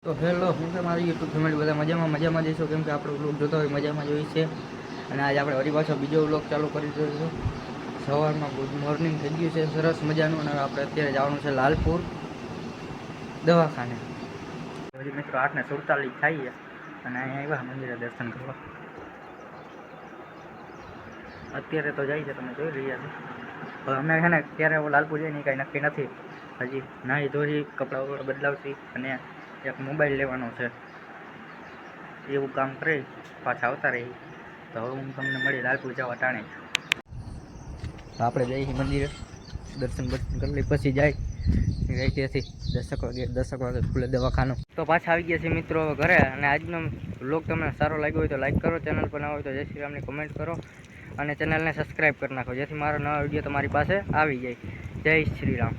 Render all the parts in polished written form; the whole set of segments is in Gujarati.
તો હેલો હું છે મારી યુટ્યુબ ફેમિલી બધા મજામાં જઈશું કેમ કે આપણો વ્લોગ જોતા હોય મજામાં જોઈએ છે. અને આજે આપણે વળી પાછો બીજો વ્લોગ ચાલુ કરી દઈશું. સવારમાં ગુડ મોર્નિંગ થઈ ગયું છે સરસ મજાનું. અને આપણે અત્યારે જવાનું છે લાલપુર દવાખાને. હજી મિત્રો 8:47 થાય અને અહીંયા આવ્યા મંદિરે દર્શન કરવા. અત્યારે તો જાય છે તમે જોઈ રહ્યા છો. હવે અમે છે ને ક્યારે લાલપુર જઈએ ને કાંઈ નક્કી નથી. હજી નાહી ધોઈ કપડાં વપડા બદલાવતી અને એક મોબાઈલ લેવાનો છે. એવું કામ કરી પાછા આવતા રહી. તો હવે હું તમને મળી લાલપુર જવા ટાણે. તો આપણે જઈએ મંદિરે દર્શન કરી લઈ પછી જાય ત્યાંથી 10 વાગે ખુલે દવાખાનું. તો પાછા આવી ગયા છે મિત્રો ઘરે. અને આજનો વ્લોગ તમને સારો લાગ્યો હોય તો લાઈક કરો, ચેનલ પર ના હોય તો જય શ્રી રામની કોમેન્ટ કરો અને ચેનલને સબસ્ક્રાઈબ કરી નાખો જેથી મારો નવા વિડીયો તમારી પાસે આવી જાય. જય શ્રી રામ.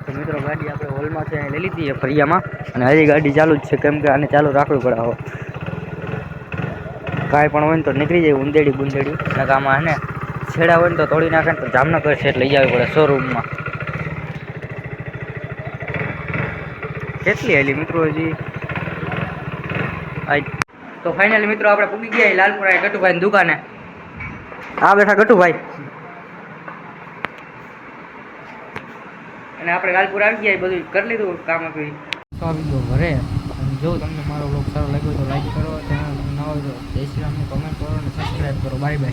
તો મિત્રો ગાડી આપણે હોલમાંથી અહીં લઈ લીધી છે ફરિયામાં. અને હજી ગાડી ચાલુ જ છે કેમ કે આને ચાલુ રાખવું પડે. હવે કાંઈ પણ હોય ને તો નીકળી જાય ઊંધેડી બુંદેડી. અને આમાં ને છેડા હોય ને તો તોડી નાખે ને તો જામનગર સેટ લઈ જવી પડે શોરૂમમાં. કેટલી હેલી મિત્રો હજી. તો ફાઇનલી મિત્રો આપણે પૂગી ગયા લાલપુર ગટુભાઈની દુકાને. આ બેઠા ગટુભાઈ. અને આપણે લાલપુર આવી ગયા બધું કરી લીધું કામ હતું. તો આવી ગયો ઘરે. અને જો તમને મારો વ્લોગ સારો લાગ્યો તો લાઈક કરો, ચેનલ ન હોય તો જય શ્રી રામની કોમેન્ટ કરો અને સબસ્ક્રાઈબ કરો. Bye bye.